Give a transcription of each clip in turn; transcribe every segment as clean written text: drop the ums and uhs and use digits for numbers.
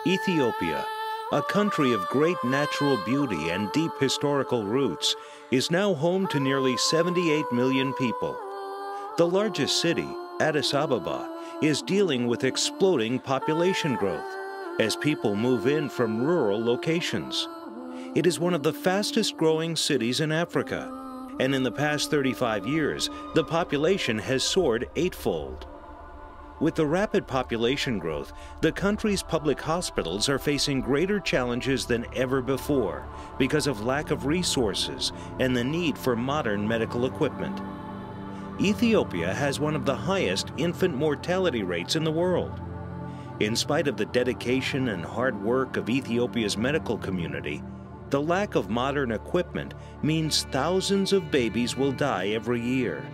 Ethiopia, a country of great natural beauty and deep historical roots, is now home to nearly 78 million people. The largest city, Addis Ababa, is dealing with exploding population growth as people move in from rural locations. It is one of the fastest growing cities in Africa, and in the past 35 years, the population has soared eightfold. With the rapid population growth, the country's public hospitals are facing greater challenges than ever before because of lack of resources and the need for modern medical equipment. Ethiopia has one of the highest infant mortality rates in the world. In spite of the dedication and hard work of Ethiopia's medical community, the lack of modern equipment means thousands of babies will die every year.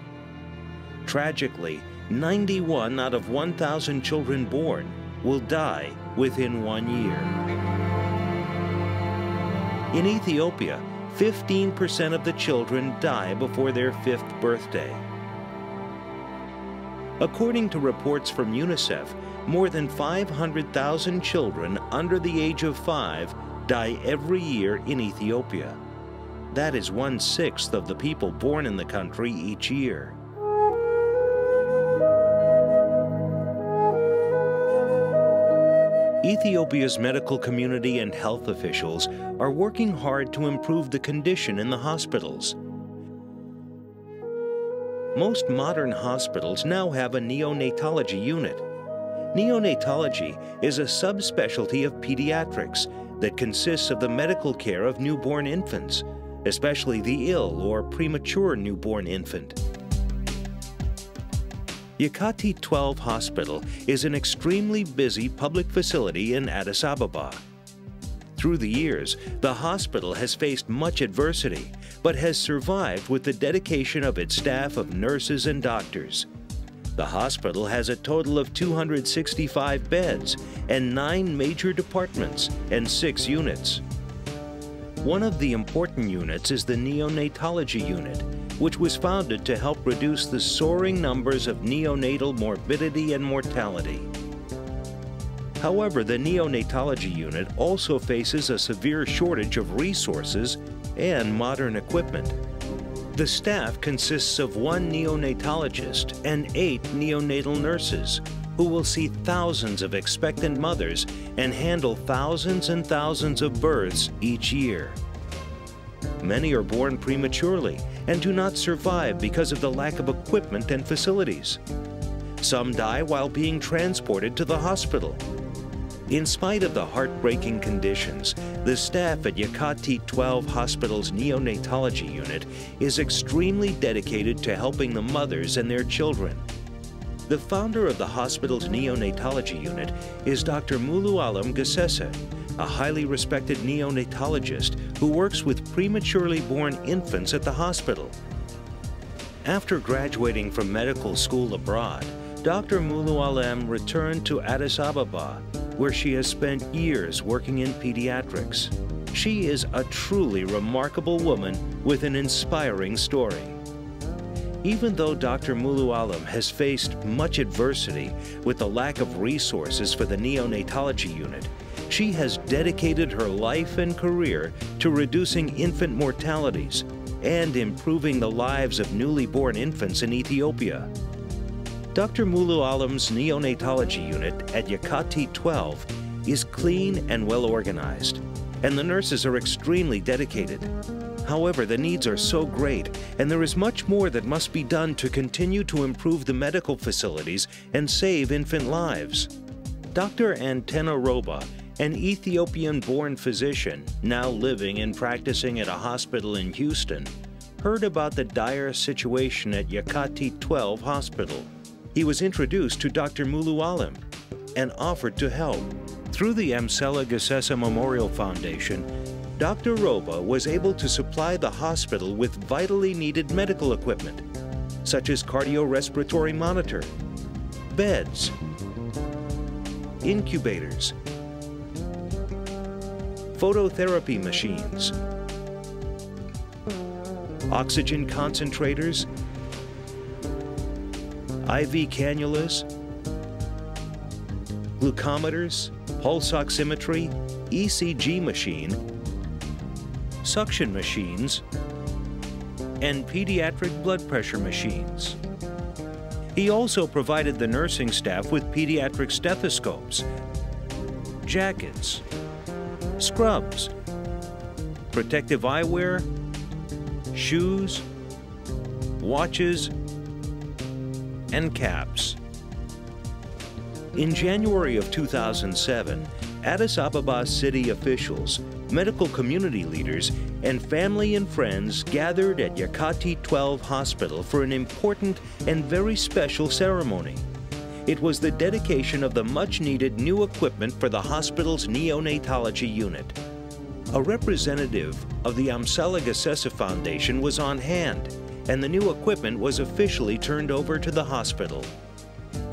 Tragically, 91 out of 1,000 children born will die within 1 year. In Ethiopia, 15% of the children die before their 5th birthday. According to reports from UNICEF, more than 500,000 children under the age of 5 die every year in Ethiopia. That is 1/6 of the people born in the country each year. Ethiopia's medical community and health officials are working hard to improve the condition in the hospitals. Most modern hospitals now have a neonatology unit. Neonatology is a subspecialty of pediatrics that consists of the medical care of newborn infants, especially the ill or premature newborn infant. Yakati 12 Hospital is an extremely busy public facility in Addis Ababa. Through the years, the hospital has faced much adversity, but has survived with the dedication of its staff of nurses and doctors. The hospital has a total of 265 beds and 9 major departments and 6 units. One of the important units is the neonatology unit, which was founded to help reduce the soaring numbers of neonatal morbidity and mortality. However, the neonatology unit also faces a severe shortage of resources and modern equipment. The staff consists of 1 neonatologist and 8 neonatal nurses, who will see thousands of expectant mothers and handle thousands and thousands of births each year. Many are born prematurely and do not survive because of the lack of equipment and facilities. Some die while being transported to the hospital. In spite of the heartbreaking conditions, the staff at Yakati 12 Hospital's neonatology unit is extremely dedicated to helping the mothers and their children. The founder of the hospital's neonatology unit is Dr. Mulu Alam Gassese, a highly respected neonatologist who works with prematurely born infants at the hospital. After graduating from medical school abroad, Dr. Mulu Alam returned to Addis Ababa, where she has spent years working in pediatrics. She is a truly remarkable woman with an inspiring story. Even though Dr. Mulu Alam has faced much adversity with the lack of resources for the neonatology unit, she has dedicated her life and career to reducing infant mortalities and improving the lives of newly born infants in Ethiopia. Dr. Mulu Alam's neonatology unit at Yakati 12 is clean and well organized, and the nurses are extremely dedicated. However, the needs are so great, and there is much more that must be done to continue to improve the medical facilities and save infant lives. Dr. Antena Roba, an Ethiopian-born physician now living and practicing at a hospital in Houston, heard about the dire situation at Yakati 12 Hospital. He was introduced to Dr. Mulu Alam and offered to help. Through the Amsela Gassese Memorial Foundation, Dr. Roba was able to supply the hospital with vitally needed medical equipment, such as cardiorespiratory monitor, beds, incubators, phototherapy machines, oxygen concentrators, IV cannulas, glucometers, pulse oximetry, ECG machine, suction machines, and pediatric blood pressure machines. He also provided the nursing staff with pediatric stethoscopes, jackets, scrubs, protective eyewear, shoes, watches, and caps. In January of 2007, Addis Ababa city officials, medical community leaders, and family and friends gathered at Yakati 12 Hospital for an important and very special ceremony. It was the dedication of the much-needed new equipment for the hospital's neonatology unit. A representative of the Amsala Gasesa Foundation was on hand, and the new equipment was officially turned over to the hospital.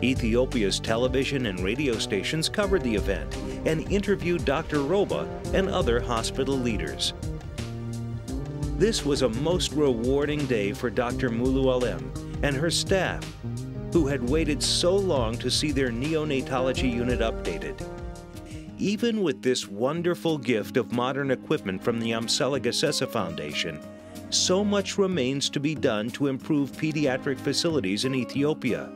Ethiopia's television and radio stations covered the event and interviewed Dr. Roba and other hospital leaders. This was a most rewarding day for Dr. Mulu Alem and her staff, who had waited so long to see their neonatology unit updated. Even with this wonderful gift of modern equipment from the Amsala Gasesa Foundation, so much remains to be done to improve pediatric facilities in Ethiopia.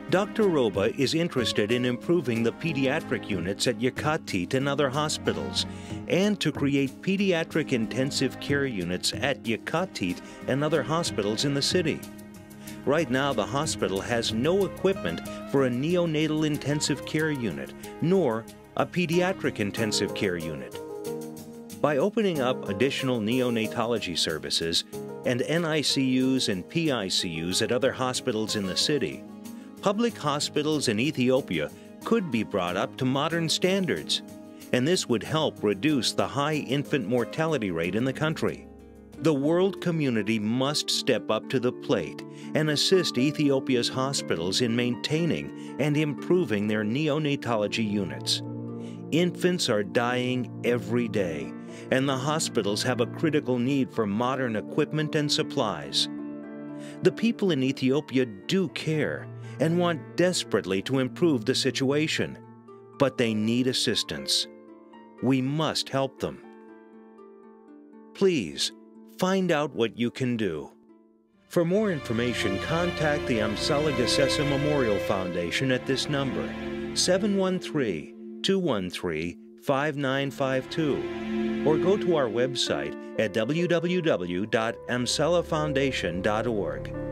Dr. Roba is interested in improving the pediatric units at Yakatit and other hospitals, and to create pediatric intensive care units at Yakatit and other hospitals in the city. Right now, the hospital has no equipment for a neonatal intensive care unit, nor a pediatric intensive care unit. By opening up additional neonatology services and NICUs and PICUs at other hospitals in the city, public hospitals in Ethiopia could be brought up to modern standards, and this would help reduce the high infant mortality rate in the country. The world community must step up to the plate and assist Ethiopia's hospitals in maintaining and improving their neonatology units. Infants are dying every day, and the hospitals have a critical need for modern equipment and supplies. The people in Ethiopia do care and want desperately to improve the situation, but they need assistance. We must help them. Please, find out what you can do. For more information, contact the Amsala Gasesa Memorial Foundation at this number, 713-213-5952, or go to our website at www.amsalafoundation.org.